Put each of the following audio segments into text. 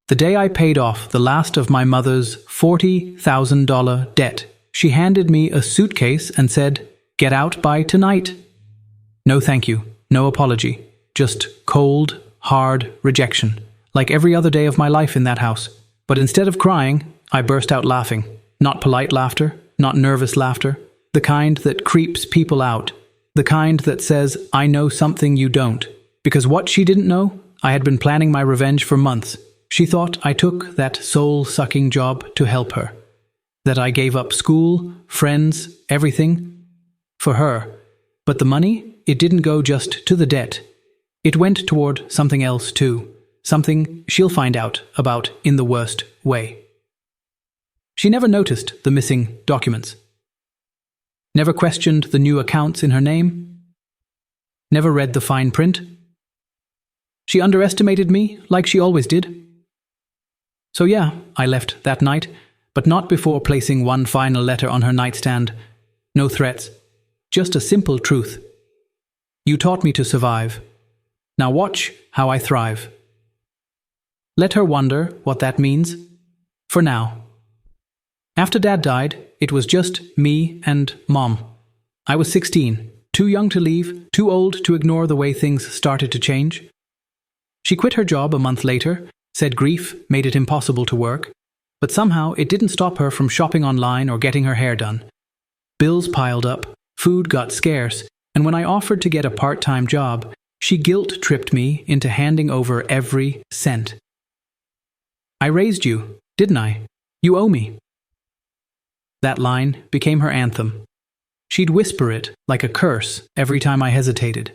The day I paid off the last of my mother's $40,000 debt, she handed me a suitcase and said, "Get out by tonight." No thank you, no apology, just cold, hard rejection, like every other day of my life in that house. But instead of crying, I burst out laughing. Not polite laughter, not nervous laughter, the kind that creeps people out, the kind that says, "I know something you don't." Because what she didn't know, I had been planning my revenge for months. She thought I took that soul-sucking job to help her, that I gave up school, friends, everything, for her. But the money, it didn't go just to the debt. It went toward something else too, something she'll find out about in the worst way. She never noticed the missing documents, never questioned the new accounts in her name, never read the fine print. She underestimated me like she always did. So yeah, I left that night, but not before placing one final letter on her nightstand. No threats, just a simple truth. You taught me to survive. Now watch how I thrive. Let her wonder what that means. For now. After Dad died, it was just me and Mom. I was 16, too young to leave, too old to ignore the way things started to change. She quit her job a month later, said grief made it impossible to work, but somehow it didn't stop her from shopping online or getting her hair done. Bills piled up, food got scarce, and when I offered to get a part-time job, she guilt-tripped me into handing over every cent. "I raised you, didn't I? You owe me." That line became her anthem. She'd whisper it like a curse every time I hesitated.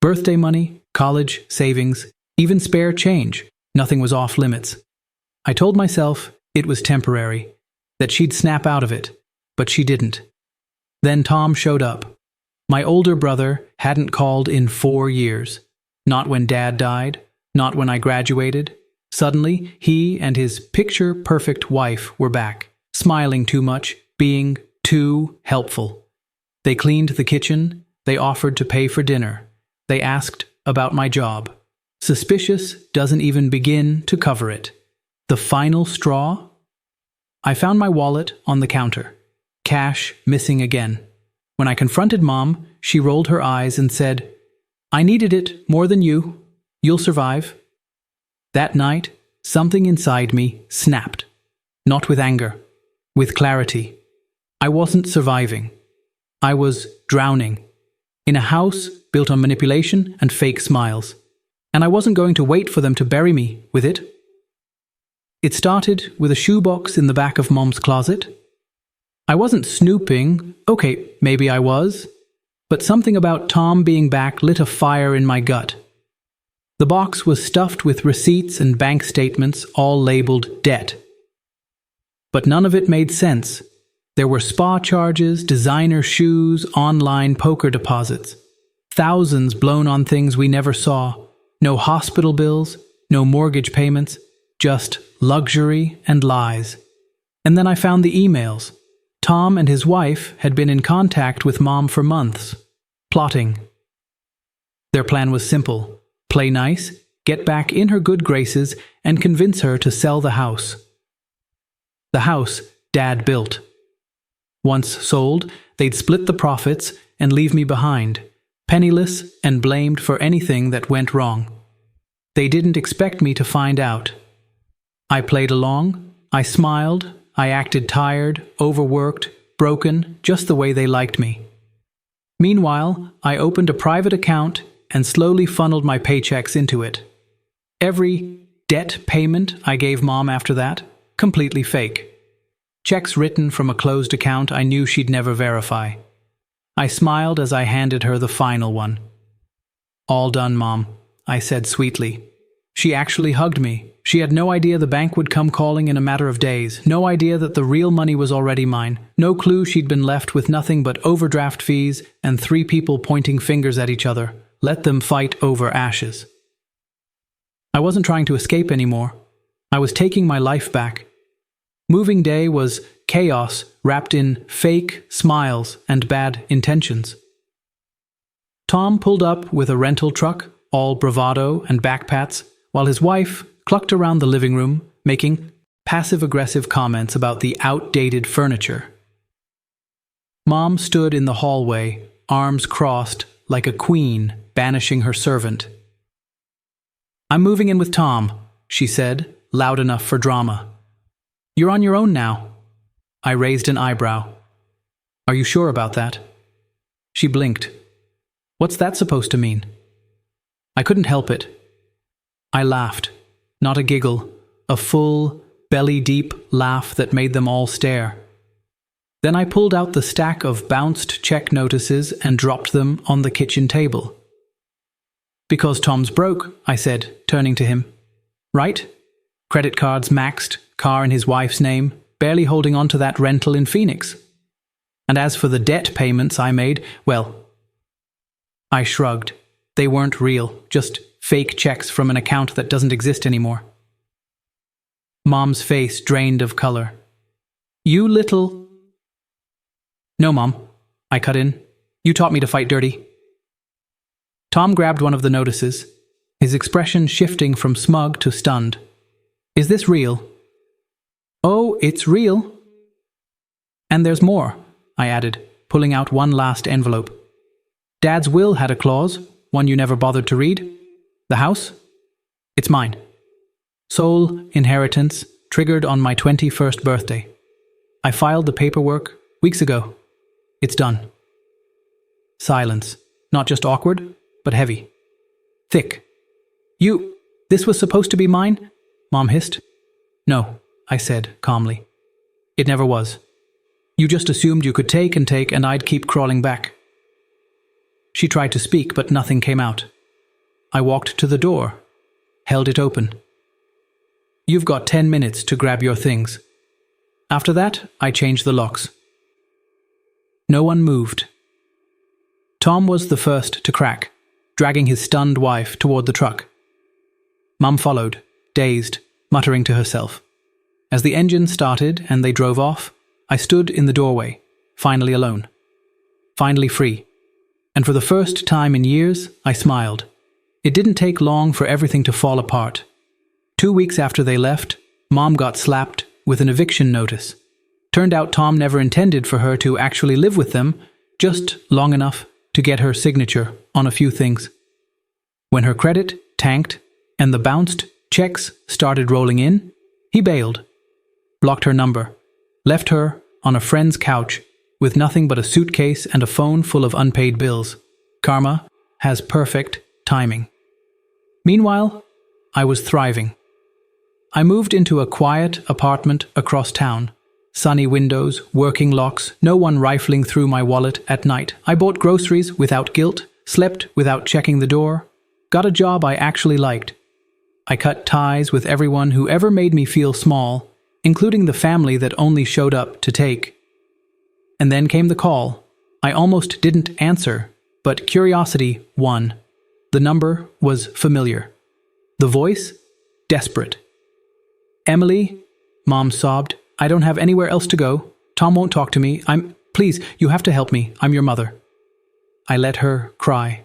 Birthday money, college, savings, even spare change, nothing was off limits. I told myself it was temporary, that she'd snap out of it, but she didn't. Then Tom showed up. My older brother hadn't called in 4 years. Not when Dad died, not when I graduated. Suddenly, he and his picture-perfect wife were back, smiling too much, being too helpful. They cleaned the kitchen, they offered to pay for dinner. They asked about my job. Suspicious doesn't even begin to cover it. The final straw? I found my wallet on the counter. Cash missing again. When I confronted Mom, she rolled her eyes and said, "I needed it more than you. You'll survive." That night, something inside me snapped. Not with anger, with clarity. I wasn't surviving. I was drowning. In a house built on manipulation and fake smiles. And I wasn't going to wait for them to bury me with it. It started with a shoebox in the back of Mom's closet. I wasn't snooping, okay, maybe I was, but something about Tom being back lit a fire in my gut. The box was stuffed with receipts and bank statements, all labeled debt. But none of it made sense. There were spa charges, designer shoes, online poker deposits. Thousands blown on things we never saw. No hospital bills, no mortgage payments, just luxury and lies. And then I found the emails. Tom and his wife had been in contact with Mom for months, plotting. Their plan was simple: play nice, get back in her good graces, and convince her to sell the house. The house Dad built. Once sold, they'd split the profits and leave me behind, penniless and blamed for anything that went wrong. They didn't expect me to find out. I played along, I smiled, I acted tired, overworked, broken, just the way they liked me. Meanwhile, I opened a private account and slowly funneled my paychecks into it. Every debt payment I gave Mom after that, completely fake. Checks written from a closed account I knew she'd never verify. I smiled as I handed her the final one. "All done, Mom," I said sweetly. She actually hugged me. She had no idea the bank would come calling in a matter of days, no idea that the real money was already mine, no clue she'd been left with nothing but overdraft fees and 3 people pointing fingers at each other. Let them fight over ashes. I wasn't trying to escape anymore. I was taking my life back. Moving day was chaos wrapped in fake smiles and bad intentions. Tom pulled up with a rental truck, all bravado and backpats, while his wife clucked around the living room, making passive-aggressive comments about the outdated furniture. Mom stood in the hallway, arms crossed, like a queen banishing her servant. "I'm moving in with Tom," she said, loud enough for drama. "You're on your own now." I raised an eyebrow. "Are you sure about that?" She blinked. "What's that supposed to mean?" I couldn't help it. I laughed. Not a giggle, a full, belly-deep laugh that made them all stare. Then I pulled out the stack of bounced check notices and dropped them on the kitchen table. "Because Tom's broke," I said, turning to him. "Right? Credit cards maxed, car in his wife's name, barely holding on to that rental in Phoenix. And as for the debt payments I made, well..." I shrugged. They weren't real, just fake checks from an account that doesn't exist anymore. Mom's face drained of color. "You little..." "No, Mom," I cut in. "You taught me to fight dirty." Tom grabbed one of the notices, his expression shifting from smug to stunned. "Is this real?" "Oh, it's real." "And there's more," I added, pulling out one last envelope. "Dad's will had a clause, one you never bothered to read. The house? It's mine. Sole inheritance, triggered on my 21st birthday. I filed the paperwork weeks ago. It's done." Silence. Not just awkward, but heavy. Thick. This was supposed to be mine?" Mom hissed. "No," I said calmly. "It never was. You just assumed you could take, and I'd keep crawling back." She tried to speak, but nothing came out. I walked to the door, held it open. "You've got 10 minutes to grab your things." After that, I changed the locks. No one moved. Tom was the first to crack, dragging his stunned wife toward the truck. Mum followed, dazed, muttering to herself. As the engine started and they drove off, I stood in the doorway, finally alone. Finally free. And for the first time in years, I smiled. It didn't take long for everything to fall apart. 2 weeks after they left, Mom got slapped with an eviction notice. Turned out Tom never intended for her to actually live with them, just long enough to get her signature on a few things. When her credit tanked and the bounced checks started rolling in, he bailed, blocked her number, left her on a friend's couch with nothing but a suitcase and a phone full of unpaid bills. Karma has perfect timing. Meanwhile, I was thriving. I moved into a quiet apartment across town. Sunny windows, working locks, no one rifling through my wallet at night. I bought groceries without guilt, slept without checking the door, got a job I actually liked. I cut ties with everyone who ever made me feel small, including the family that only showed up to take. And then came the call. I almost didn't answer, but curiosity won. The number was familiar. The voice, desperate. "Emily," Mom sobbed, "I don't have anywhere else to go. Tom won't talk to me. Please, you have to help me. I'm your mother." I let her cry.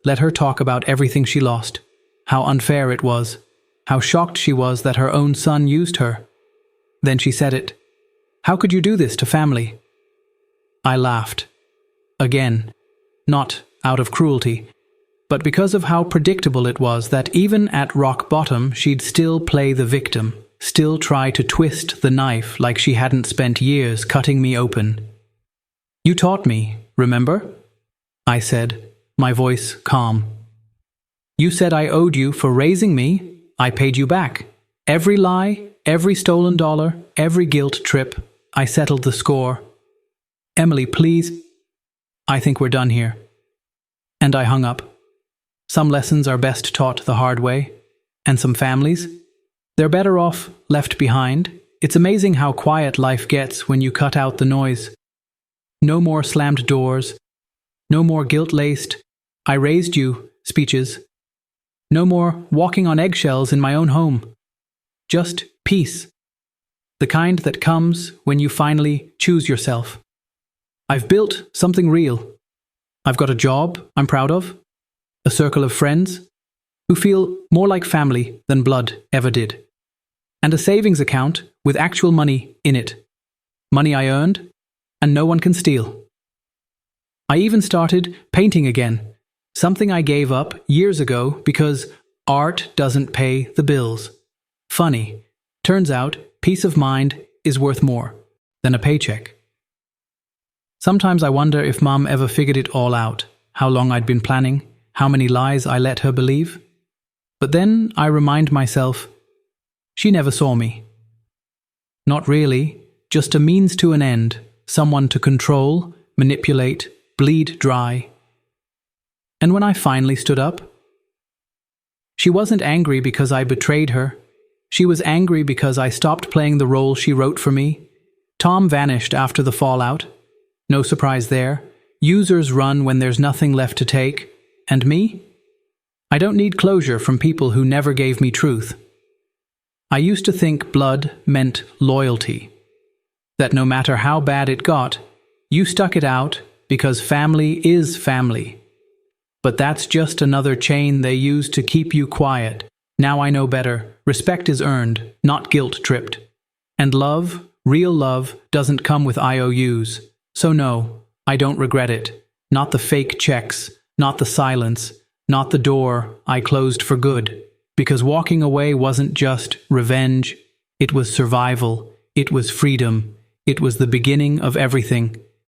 Let her talk about everything she lost. How unfair it was. How shocked she was that her own son used her. Then she said it. "How could you do this to family?" I laughed. Again. Not out of cruelty, but because of how predictable it was that even at rock bottom she'd still play the victim, still try to twist the knife like she hadn't spent years cutting me open. "You taught me, remember?" I said, my voice calm. "You said I owed you for raising me. I paid you back. Every lie, every stolen dollar, every guilt trip, I settled the score. Emily, please. I think we're done here." And I hung up. Some lessons are best taught the hard way, and some families, they're better off left behind. It's amazing how quiet life gets when you cut out the noise. No more slammed doors, no more guilt-laced, "I raised you" speeches. No more walking on eggshells in my own home. Just peace. The kind that comes when you finally choose yourself. I've built something real. I've got a job I'm proud of, a circle of friends, who feel more like family than blood ever did. And a savings account with actual money in it. Money I earned, and no one can steal. I even started painting again, something I gave up years ago because art doesn't pay the bills. Funny, turns out peace of mind is worth more than a paycheck. Sometimes I wonder if Mum ever figured it all out, how long I'd been planning, how many lies I let her believe. But then I remind myself, she never saw me. Not really, just a means to an end, someone to control, manipulate, bleed dry. And when I finally stood up, she wasn't angry because I betrayed her. She was angry because I stopped playing the role she wrote for me. Tom vanished after the fallout. No surprise there. Users run when there's nothing left to take. And me? I don't need closure from people who never gave me truth. I used to think blood meant loyalty. That no matter how bad it got, you stuck it out because family is family. But that's just another chain they use to keep you quiet. Now I know better. Respect is earned, not guilt-tripped. And love, real love, doesn't come with IOUs. So no, I don't regret it. Not the fake checks, not the silence, not the door I closed for good. Because walking away wasn't just revenge, it was survival, it was freedom, it was the beginning of everything.